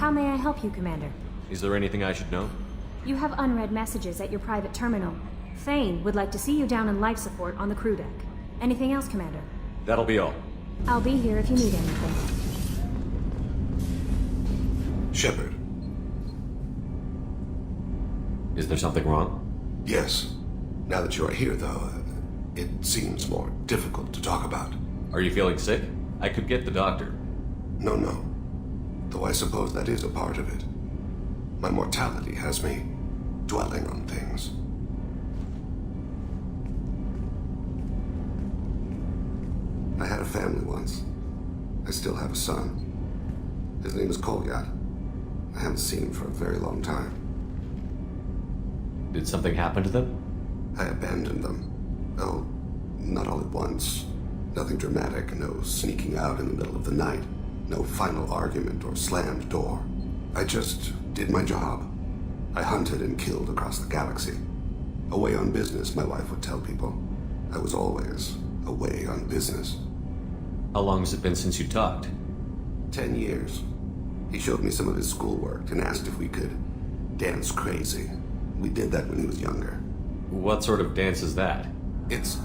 How may I help you, Commander? Is there anything I should know? You have unread messages at your private terminal. Thane would like to see you down in life support on the crew deck. Anything else, Commander? That'll be all. I'll be here if you need anything. Shepard. Is there something wrong? Yes. Now that you are here, though, it seems more difficult to talk about. Are you feeling sick? I could get the doctor. No. Though I suppose that is a part of it. My mortality has me dwelling on things. I had a family once. I still have a son. His name is Kolyat. I haven't seen him for a very long time. Did something happen to them? I abandoned them. Oh, not all at once. Nothing dramatic, no sneaking out in the middle of the night. No final argument or slammed door. I just did my job. I hunted and killed across the galaxy. Away on business, my wife would tell people. I was always away on business. How long has it been since you talked? 10 years. He showed me some of his schoolwork and asked if we could dance crazy. We did that when he was younger. What sort of dance is that? I checked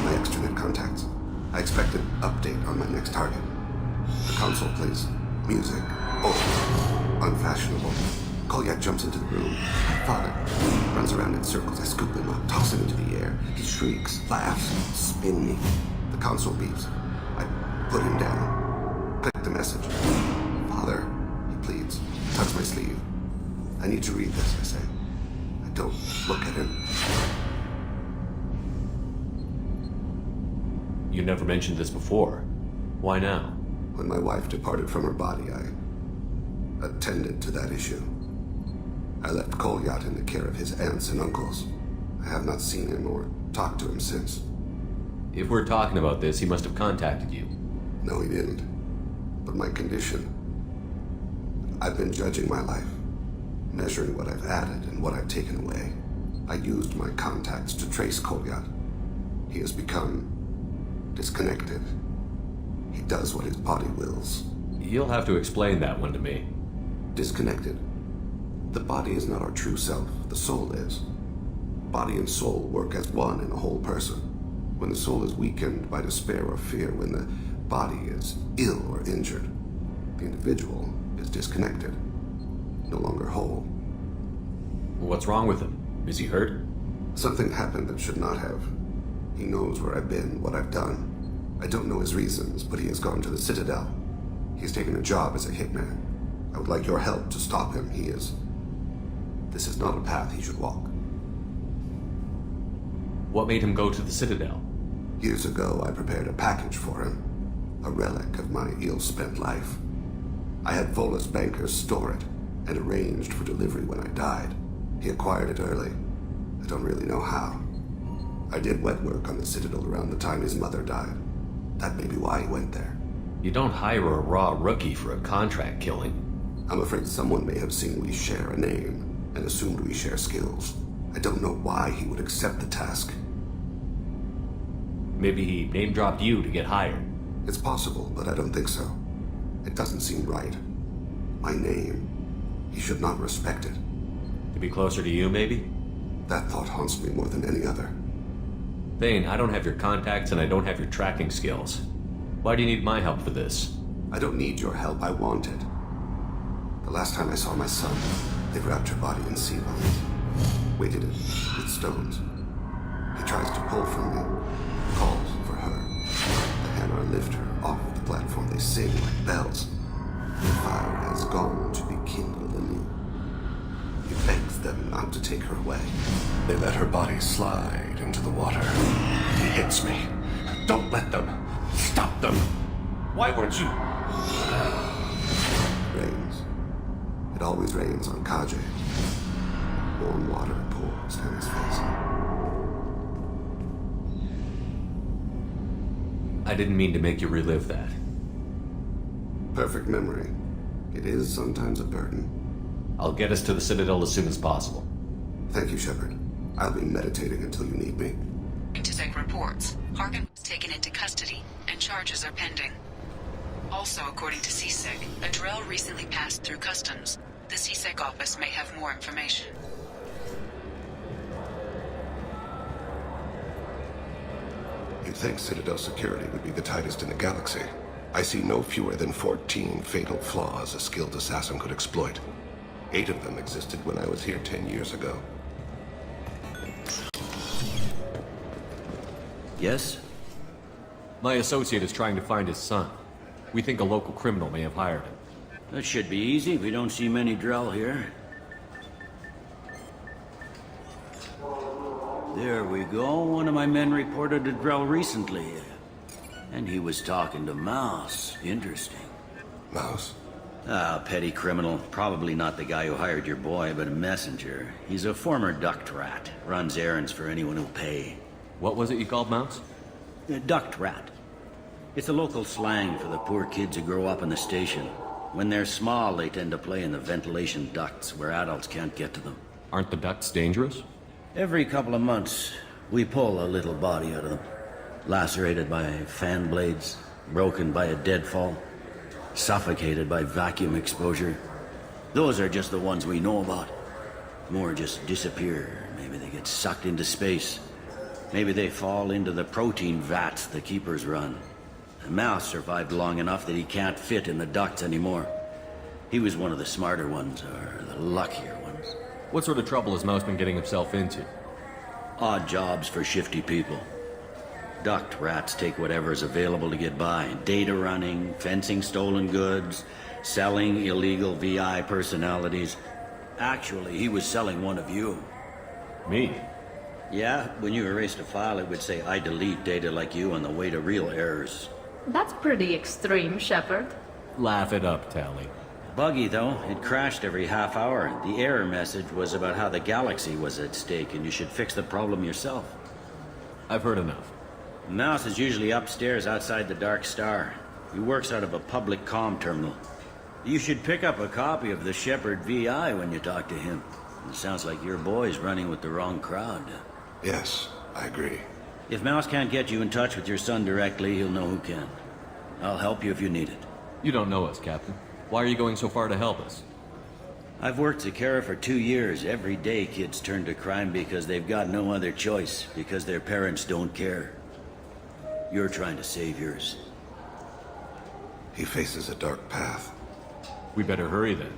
my extranet contacts. I expect an update on my next target. The console plays music. Old. Unfashionable. Kolyat jumps into the room. Father runs around in circles. I scoop him up, toss him into the air. He shrieks, laughs, spin me. The console beeps. I put him down. Click the message. Father, he pleads. Tugs my sleeve. I need to read this, I say. I don't look at him. You never mentioned this before. Why now? When my wife departed from her body, I attended to that issue. I left Kolyat in the care of his aunts and uncles. I have not seen him or talked to him since. If we're talking about this, he must have contacted you. No, he didn't. But my condition... I've been judging my life, measuring what I've added and what I've taken away. I used my contacts to trace Kolyat. He has become disconnected. He does what his body wills. You'll have to explain that one to me. Disconnected. The body is not our true self. The soul is. Body and soul work as one in a whole person. When the soul is weakened by despair or fear, when the body is ill or injured, the individual is disconnected, no longer whole. What's wrong with him? Is he hurt? Something happened that should not have. He knows where I've been, what I've done. I don't know his reasons, but he has gone to the Citadel. He's taken a job as a hitman. I would like your help to stop him. This is not a path he should walk. What made him go to the Citadel? Years ago, I prepared a package for him. A relic of my ill-spent life. I had Volus bankers store it, and arranged for delivery when I died. He acquired it early. I don't really know how. I did wet work on the Citadel around the time his mother died. That may be why he went there. You don't hire a raw rookie for a contract killing. I'm afraid someone may have seen we share a name, and assumed we share skills. I don't know why he would accept the task. Maybe he name-dropped you to get hired. It's possible, but I don't think so. It doesn't seem right. My name. He should not respect it. To be closer to you, maybe? That thought haunts me more than any other. Thane, I don't have your contacts and I don't have your tracking skills. Why do you need my help for this? I don't need your help. I want it. The last time I saw my son, they wrapped her body in sea vines, weighted it with stones. He tries to pull from me, calls for her. The hammer lift her off the platform. They sing like bells. The fire has gone to be kindled anew. He begs them not to take her away. They let her body slide into the water. He hits me. Don't let them. Stop them. Why weren't you? It rains. It always rains on Kaje. Warm water pours down his face. I didn't mean to make you relive that. Perfect memory. It is sometimes a burden. I'll get us to the Citadel as soon as possible. Thank you, Shepard. I'll be meditating until you need me. Intersect reports. Harkin was taken into custody, and charges are pending. All Also, according to CSEC, a Drell recently passed through customs. The CSEC office may have more information. You'd think Citadel security would be the tightest in the galaxy. I see no fewer than 14 fatal flaws a skilled assassin could exploit. 8 of them existed when I was here 10 years ago. Yes? My associate is trying to find his son. We think a local criminal may have hired him. That should be easy. We don't see many Drell here. There we go. One of my men reported a Drell recently. And he was talking to Mouse. Interesting. Mouse? Ah, petty criminal. Probably not the guy who hired your boy, but a messenger. He's a former duct rat. Runs errands for anyone who'll pay. What was it you called Mouse? A duct rat. It's a local slang for the poor kids who grow up in the station. When they're small, they tend to play in the ventilation ducts where adults can't get to them. Aren't the ducts dangerous? Every couple of months, we pull a little body out of them. Lacerated by fan blades, broken by a deadfall, suffocated by vacuum exposure. Those are just the ones we know about. More just disappear. Maybe they get sucked into space. Maybe they fall into the protein vats the keepers run. The Mouse survived long enough that he can't fit in the ducts anymore. He was one of the smarter ones, or the luckier ones. What sort of trouble has Mouse been getting himself into? Odd jobs for shifty people. Duct rats take whatever's available to get by. Data running, fencing stolen goods, selling illegal VI personalities. Actually, he was selling one of you. Me? Yeah, when you erased a file, it would say, I delete data like you on the way to real errors. That's pretty extreme, Shepard. Laugh it up, Tally. Buggy, though. It crashed every half hour. The error message was about how the galaxy was at stake, and you should fix the problem yourself. I've heard enough. Mouse is usually upstairs outside the Dark Star. He works out of a public comm terminal. You should pick up a copy of the Shepard VI when you talk to him. It sounds like your boy's running with the wrong crowd. Yes, I agree. If Mouse can't get you in touch with your son directly, he'll know who can. I'll help you if you need it. You don't know us, Captain. Why are you going so far to help us? I've worked Zakera for 2 years. Every day kids turn to crime because they've got no other choice, because their parents don't care. You're trying to save yours. He faces a dark path. We better hurry then.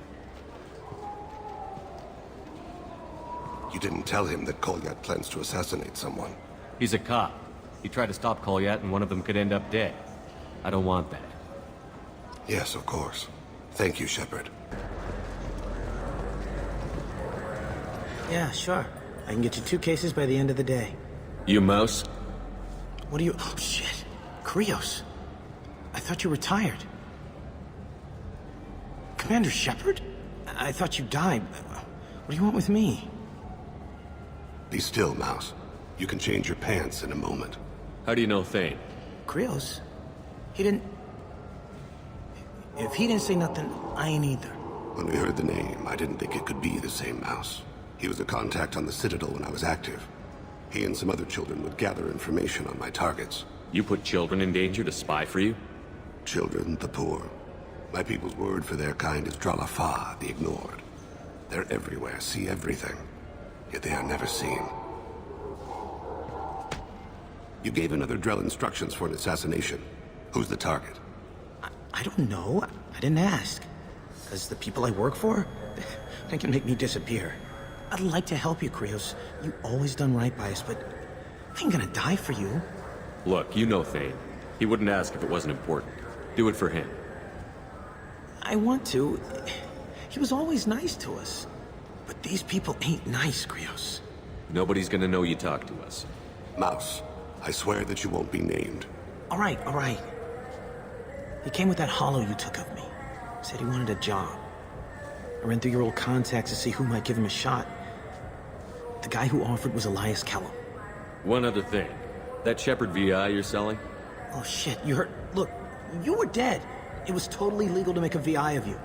You didn't tell him that Kolyat plans to assassinate someone. He's a cop. He tried to stop Kolyat and one of them could end up dead. I don't want that. Yes, of course. Thank you, Shepard. Yeah, sure. I can get you 2 cases by the end of the day. You Mouse? What are you... Oh, shit. Krios. I thought you were retired. Commander Shepard? I thought you died. What do you want with me? Be still, Mouse. You can change your pants in a moment. How do you know Thane? Krios? He didn't... If he didn't say nothing, I ain't either. When we heard the name, I didn't think it could be the same Mouse. He was a contact on the Citadel when I was active. He and some other children would gather information on my targets. You put children in danger to spy for you? Children, the poor. My people's word for their kind is Dralafa, the ignored. They're everywhere, see everything. Yet they are never seen. You gave another Drell instructions for an assassination. Who's the target? I don't know. I didn't ask. Because the people I work for, they can make me disappear. I'd like to help you, Krios. You always done right by us, but I ain't gonna die for you. Look, you know Thane. He wouldn't ask if it wasn't important. Do it for him. I want to. He was always nice to us. But these people ain't nice, Krios. Nobody's gonna know you talk to us. Mouse, I swear that you won't be named. All right. He came with that hollow you took of me. Said he wanted a job. I ran through your old contacts to see who might give him a shot. The guy who offered was Elias Kellum. One other thing. That Shepard VI you're selling? Oh shit, you heard... Look, you were dead. It was totally legal to make a VI of you.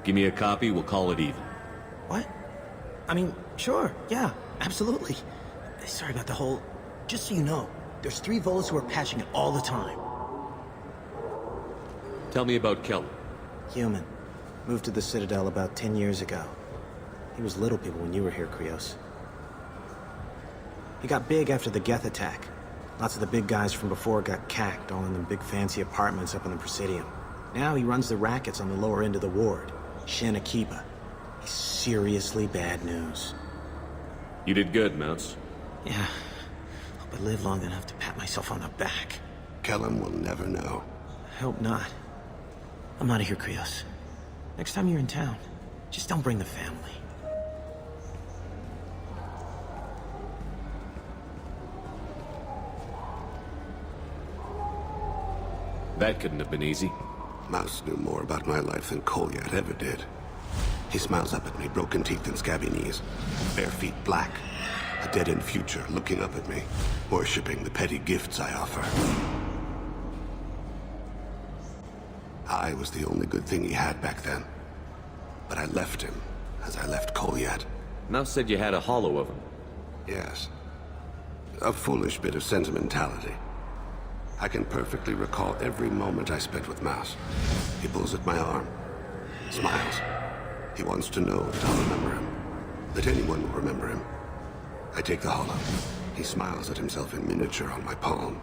Give me a copy, we'll call it even. What? I mean, sure, yeah, absolutely. Sorry about the whole... Just so you know, there's 3 Volas who are patching it all the time. Tell me about Kellum. Human. Moved to the Citadel about 10 years ago. He was little people when you were here, Krios. He got big after the Geth attack. Lots of the big guys from before got cacked, all in them big fancy apartments up in the Presidium. Now he runs the rackets on the lower end of the ward. Shin Akiba. He's seriously bad news. You did good, Mouse. Yeah. Hope I live long enough to pat myself on the back. Kellum will never know. I hope not. I'm out of here, Krios. Next time you're in town, just don't bring the family. That couldn't have been easy. Mouse knew more about my life than Kolyat ever did. He smiles up at me, broken teeth and scabby knees. Bare feet black. A dead-end future looking up at me, worshipping the petty gifts I offer. I was the only good thing he had back then. But I left him, as I left Kolyat. Mouse said you had a hollow of him. Yes. A foolish bit of sentimentality. I can perfectly recall every moment I spent with Mouse. He pulls at my arm, smiles. He wants to know that I'll remember him, that anyone will remember him. I take the hollow. He smiles at himself in miniature on my palm.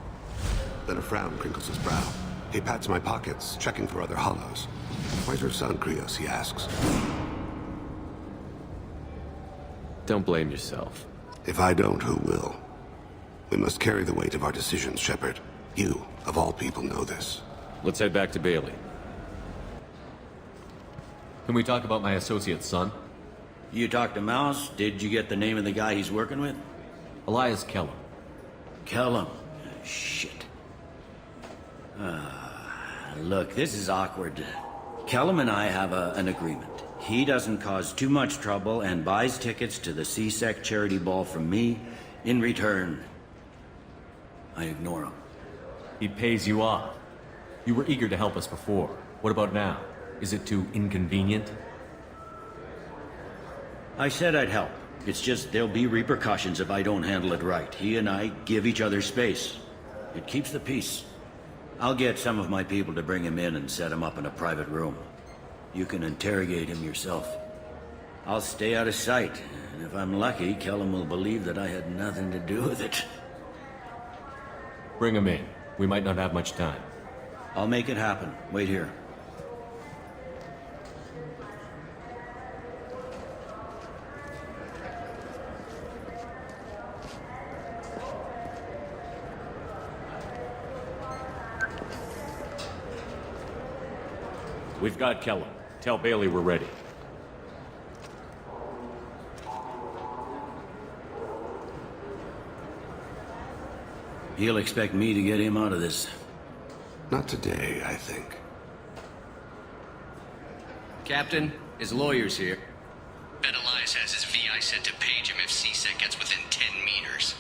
Then a frown crinkles his brow. He pats my pockets, checking for other hollows. "Where's your son, Krios?" he asks. Don't blame yourself. If I don't, who will? We must carry the weight of our decisions, Shepard. You, of all people, know this. Let's head back to Bailey. Can we talk about my associate's son? You talked to Mouse? Did you get the name of the guy he's working with? Elias Kellum. Kellum. Shit. Look, this is awkward. Kellum and I have an agreement. He doesn't cause too much trouble and buys tickets to the CSEC charity ball from me. In return, I ignore him. He pays you off. You were eager to help us before. What about now? Is it too inconvenient? I said I'd help. It's just there'll be repercussions if I don't handle it right. He and I give each other space. It keeps the peace. I'll get some of my people to bring him in and set him up in a private room. You can interrogate him yourself. I'll stay out of sight, and if I'm lucky, Kellum will believe that I had nothing to do with it. Bring him in. We might not have much time. I'll make it happen. Wait here. We've got Kellum. Tell Bailey we're ready. He'll expect me to get him out of this. Not today, I think. Captain, his lawyer's here. Bet Elias has his VI set to page him if CSEC gets within 10 meters.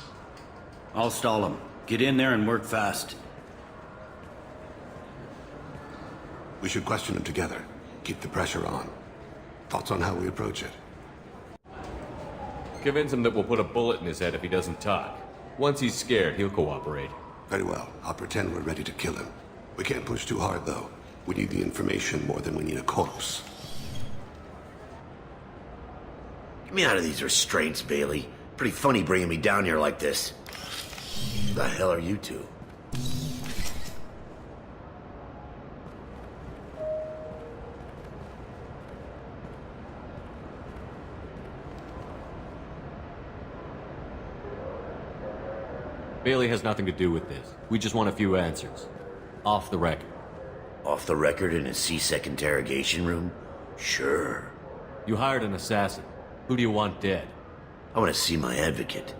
I'll stall him. Get in there and work fast. We should question him together. Keep the pressure on. Thoughts on how we approach it? Convince him that we'll put a bullet in his head if he doesn't talk. Once he's scared, he'll cooperate. Very well. I'll pretend we're ready to kill him. We can't push too hard, though. We need the information more than we need a corpse. Get me out of these restraints, Bailey. Pretty funny bringing me down here like this. Who the hell are you two? Bailey has nothing to do with this. We just want a few answers. Off the record. Off the record in a CSEC interrogation room? Sure. You hired an assassin. Who do you want dead? I want to see my advocate.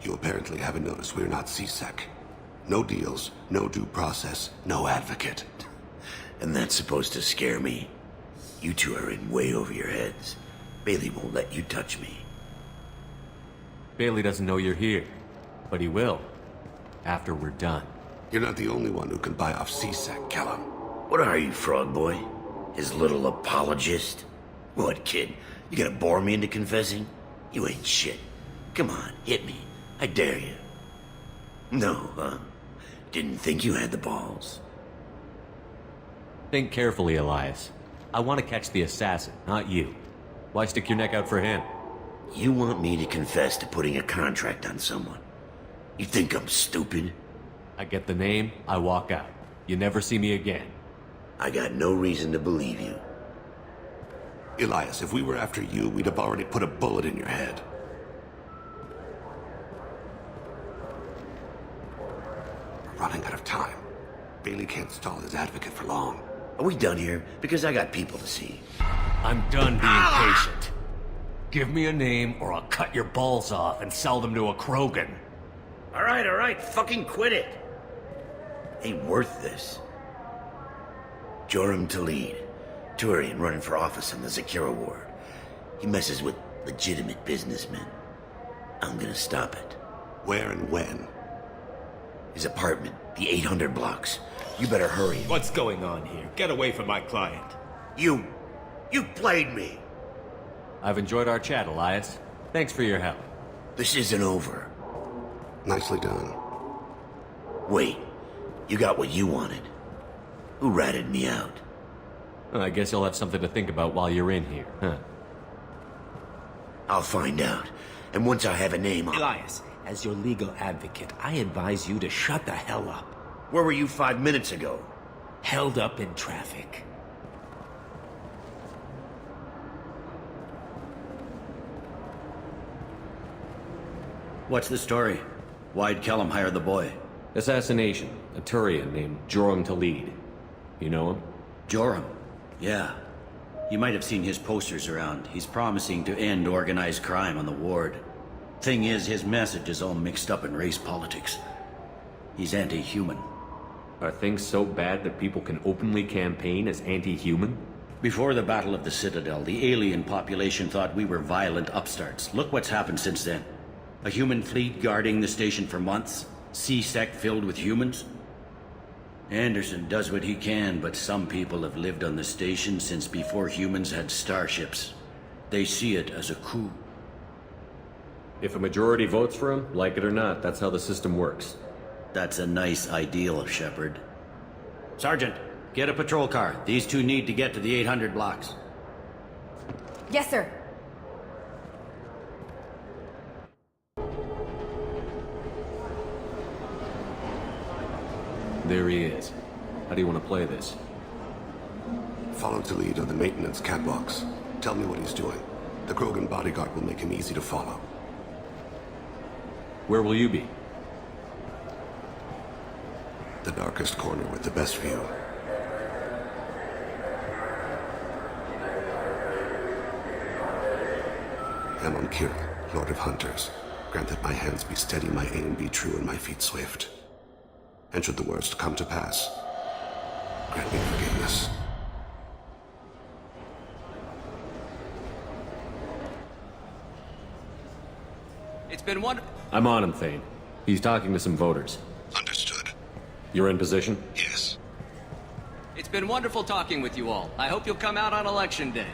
You apparently haven't noticed we're not CSEC. No deals, no due process, no advocate. And that's supposed to scare me. You two are in way over your heads. Bailey won't let you touch me. Bailey doesn't know you're here. But he will. After we're done. You're not the only one who can buy off CSEC, Kellum. What are you, frog boy? His little apologist? What, kid? You gonna bore me into confessing? You ain't shit. Come on, hit me. I dare you. No, huh? Didn't think you had the balls. Think carefully, Elias. I want to catch the assassin, not you. Why stick your neck out for him? You want me to confess to putting a contract on someone? You think I'm stupid? I get the name, I walk out. You never see me again. I got no reason to believe you. Elias, if we were after you, we'd have already put a bullet in your head. We're running out of time. Bailey can't stall his advocate for long. Are we done here? Because I got people to see. I'm done being patient. Give me a name or I'll cut your balls off and sell them to a Krogan. All right, fucking quit it. Ain't worth this. Joram Talid, Turian running for office in the Zakira Ward. He messes with legitimate businessmen. I'm gonna stop it. Where and when? His apartment, the 800 blocks. You better hurry. What's going on here? Get away from my client. You played me. I've enjoyed our chat, Elias. Thanks for your help. This isn't over. Nicely done. Wait, you got what you wanted. Who ratted me out? Well, I guess you'll have something to think about while you're in here, huh? I'll find out. And once I have a name, Elias, as your legal advocate, I advise you to shut the hell up. Where were you 5 minutes ago? Held up in traffic. What's the story? Why'd Kellum hire the boy? Assassination. A Turian named Joram Talid. You know him? Joram? Yeah. You might have seen his posters around. He's promising to end organized crime on the ward. Thing is, his message is all mixed up in race politics. He's anti-human. Are things so bad that people can openly campaign as anti-human? Before the Battle of the Citadel, the alien population thought we were violent upstarts. Look what's happened since then. A human fleet guarding the station for months. C-Sec filled with humans. Anderson does what he can, but some people have lived on the station since before humans had starships. They see it as a coup. If a majority votes for him, like it or not, that's how the system works. That's a nice ideal, Shepard. Sergeant, get a patrol car. These two need to get to the 800 blocks. Yes, sir. There he is. How do you want to play this? Follow Talid on the maintenance catwalks. Tell me what he's doing. The Krogan bodyguard will make him easy to follow. Where will you be? The darkest corner with the best view. Amon Kira, Lord of Hunters. Grant that my hands be steady, my aim be true, and my feet swift. And should the worst come to pass, grant me forgiveness. It's been one... I'm on him, Thane. He's talking to some voters. Understood. You're in position? Yes. It's been wonderful talking with you all. I hope you'll come out on Election Day.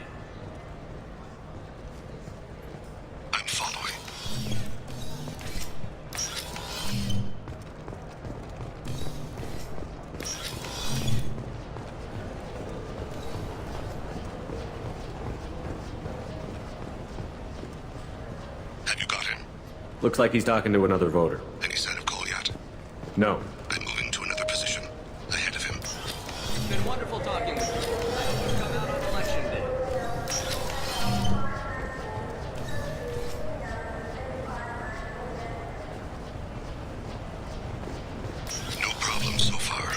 I'm following. Have you got him? Looks like he's talking to another voter. Any sign of Kolyat? No. I'm moving to another position. Ahead of him. It's been wonderful talking with you. I hope you'll come out on Election Day. No problem so far.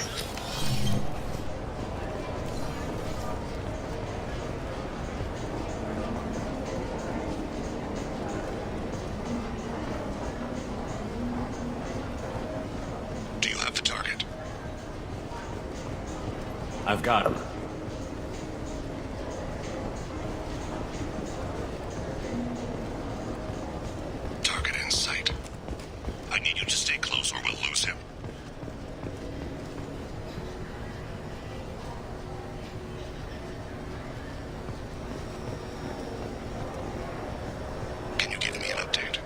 Do you have the target? I've got him. Target in sight. I need you to stay close or we'll lose him. Can you give me an update?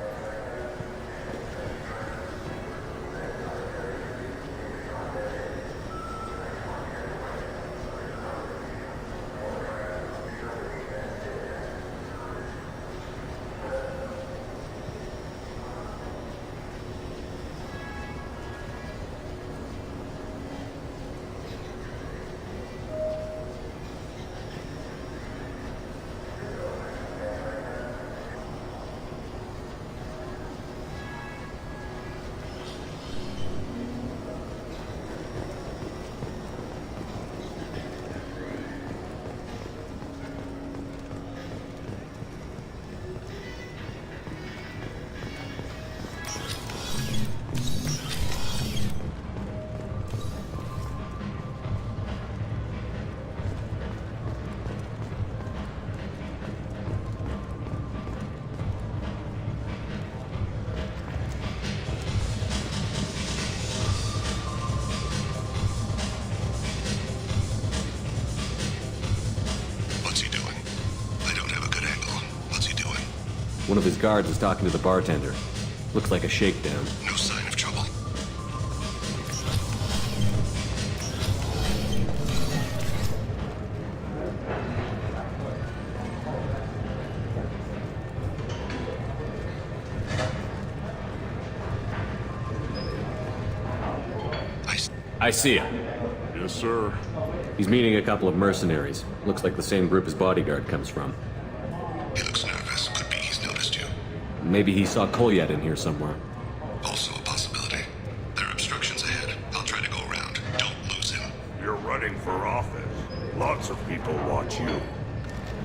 One of his guards was talking to the bartender. Looks like a shakedown. No sign of trouble. I see him. Yes, sir. He's meeting a couple of mercenaries. Looks like the same group his bodyguard comes from. He looks nervous. Could be he's noticed you. Maybe he saw Kolyat in here somewhere. Also a possibility. There are obstructions ahead. I'll try to go around. Don't lose him. You're running for office. Lots of people watch you.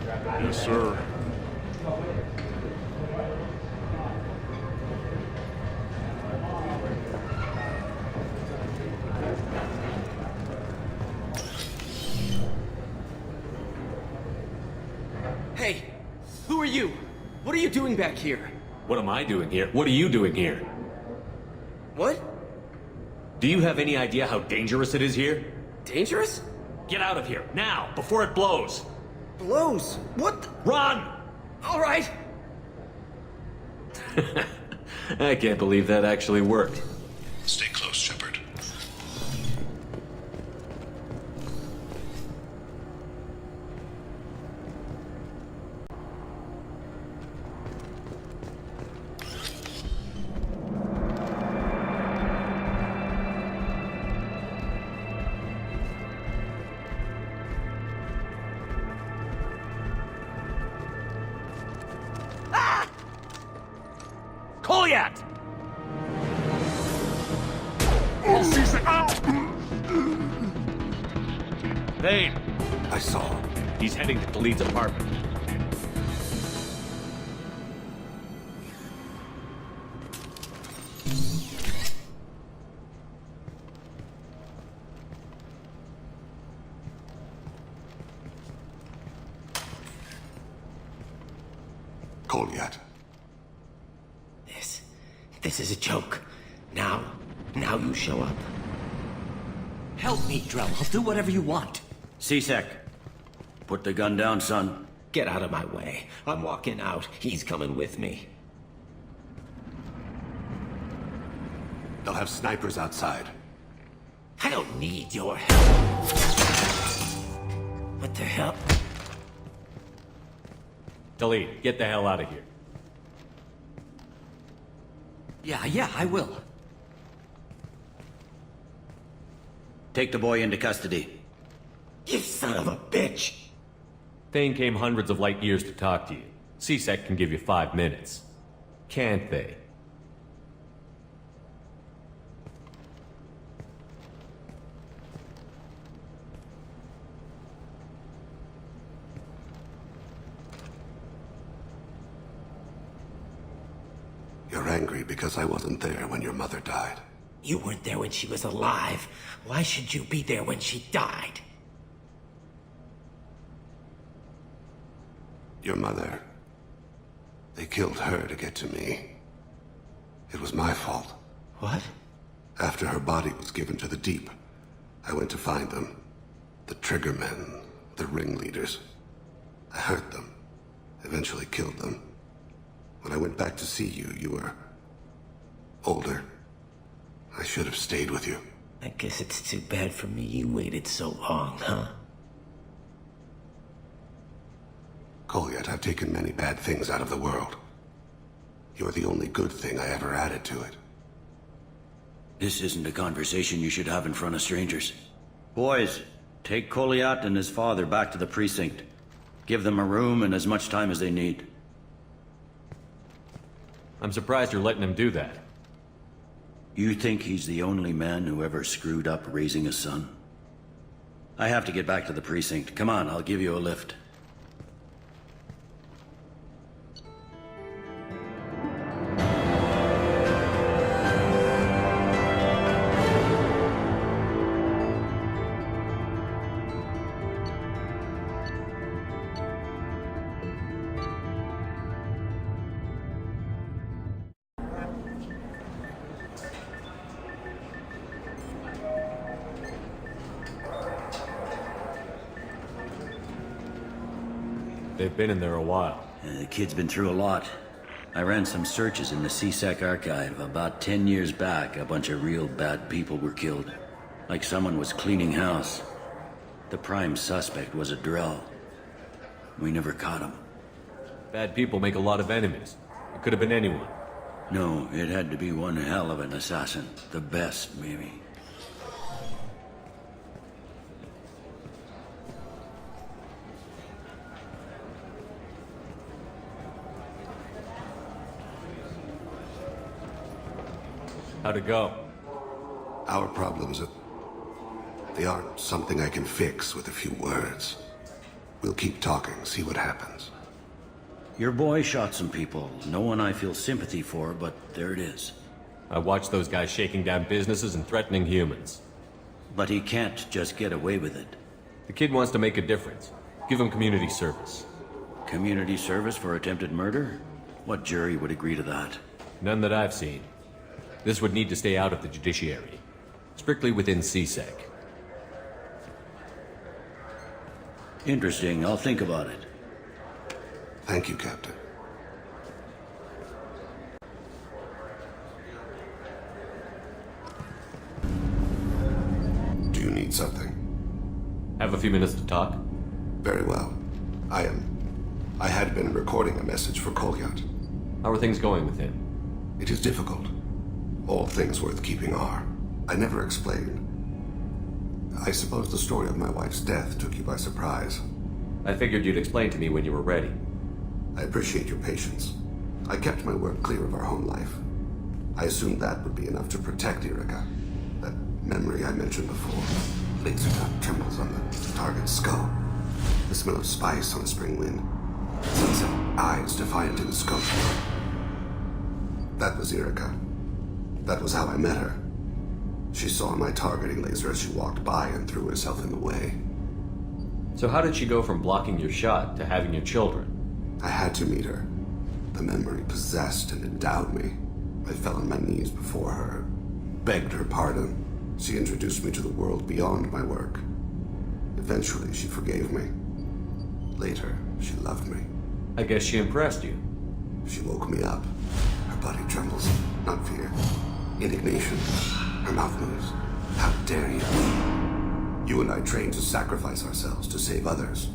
Yes, sir. Hey, who are you? What are you doing back here? What am I doing here? What are you doing here? What? Do you have any idea how dangerous it is here? Dangerous? Get out of here, now, before it blows! Blows? What the— Run! All right. I can't believe that actually worked. Stay close, Shepard. Kolyat! Thane! I saw. He's heading to Khalid's apartment. Kolyat. This is a joke. Now you show up. Help me, Drell. I'll do whatever you want. C-Sec, put the gun down, son. Get out of my way. I'm walking out. He's coming with me. They'll have snipers outside. I don't need your help. What the hell? Khalid, get the hell out of here. Yeah, I will. Take the boy into custody. You son of a bitch! Thane came hundreds of light years to talk to you. C-Sec can give you 5 minutes. Can't they? You're angry because I wasn't there when your mother died. You weren't there when she was alive. Why should you be there when she died? Your mother. They killed her to get to me. It was my fault. What? After her body was given to the deep, I went to find them. The triggermen, the ringleaders. I hurt them. Eventually killed them. When I went back to see you, you were older. I should have stayed with you. I guess it's too bad for me you waited so long, huh? Kolyat, I've taken many bad things out of the world. You're the only good thing I ever added to it. This isn't a conversation you should have in front of strangers. Boys, take Kolyat and his father back to the precinct. Give them a room and as much time as they need. I'm surprised you're letting him do that. You think he's the only man who ever screwed up raising a son? I have to get back to the precinct. Come on, I'll give you a lift. They've been in there a while. The kid's been through a lot. I ran some searches in the CSEC archive. About 10 years back, a bunch of real bad people were killed. Like someone was cleaning house. The prime suspect was a Drell. We never caught him. Bad people make a lot of enemies. It could have been anyone. No, it had to be one hell of an assassin. The best, maybe. How'd it go? Our problems they aren't something I can fix with a few words. We'll keep talking, see what happens. Your boy shot some people. No one I feel sympathy for, but there it is. I watched those guys shaking down businesses and threatening humans. But he can't just get away with it. The kid wants to make a difference. Give him community service. Community service for attempted murder? What jury would agree to that? None that I've seen. This would need to stay out of the judiciary. Strictly within CSEC. Interesting. I'll think about it. Thank you, Captain. Do you need something? Have a few minutes to talk? Very well. I had been recording a message for Kolyat. How are things going with him? It is difficult. All things worth keeping are. I never explained. I suppose the story of my wife's death took you by surprise. I figured you'd explain to me when you were ready. I appreciate your patience. I kept my work clear of our home life. I assumed that would be enough to protect Erica. That memory I mentioned before. Laser gun trembles on the target's skull. The smell of spice on a spring wind. Sunset eyes defiant in the scope. That was Erica. That was how I met her. She saw my targeting laser as she walked by and threw herself in the way. So how did she go from blocking your shot to having your children? I had to meet her. The memory possessed and endowed me. I fell on my knees before her, begged her pardon. She introduced me to the world beyond my work. Eventually, she forgave me. Later, she loved me. I guess she impressed you. She woke me up. Her body trembles, not fear. Indignation. Her mouth moves. How dare you? You and I trained to sacrifice ourselves to save others.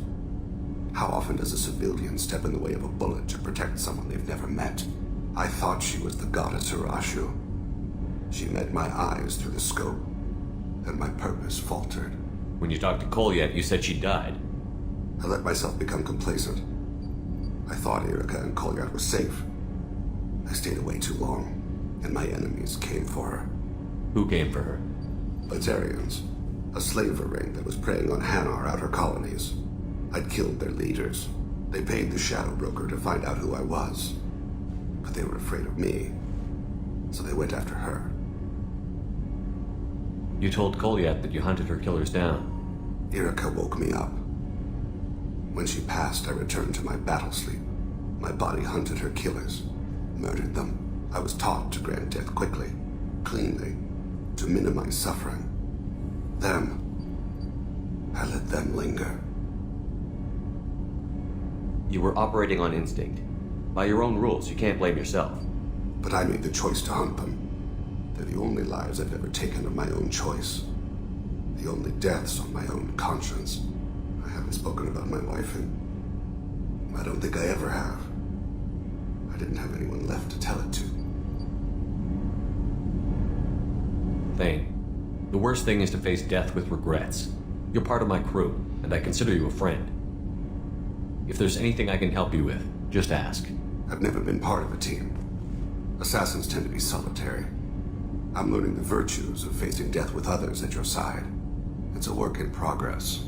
How often does a civilian step in the way of a bullet to protect someone they've never met? I thought she was the goddess Urashu. She met my eyes through the scope, and my purpose faltered. When you talked to Kolyat, you said she died. I let myself become complacent. I thought Erica and Kolyat were safe. I stayed away too long, and my enemies came for her. Who came for her? Batarians. A slaver ring that was preying on Hanar outer colonies. I'd killed their leaders. They paid the shadow broker to find out who I was. But they were afraid of me, so they went after her. You told Kolyat that you hunted her killers down. Erica woke me up. When she passed, I returned to my battle sleep. My body hunted her killers, murdered them. I was taught to grant death quickly, cleanly, to minimize suffering. I let them linger. You were operating on instinct. By your own rules, you can't blame yourself. But I made the choice to hunt them. They're the only lives I've ever taken of my own choice. The only deaths on my own conscience. I haven't spoken about my wife, and I don't think I ever have. I didn't have anyone left to tell it to. Thane, the worst thing is to face death with regrets. You're part of my crew, and I consider you a friend. If there's anything I can help you with, just ask. I've never been part of a team. Assassins tend to be solitary. I'm learning the virtues of facing death with others at your side. It's a work in progress.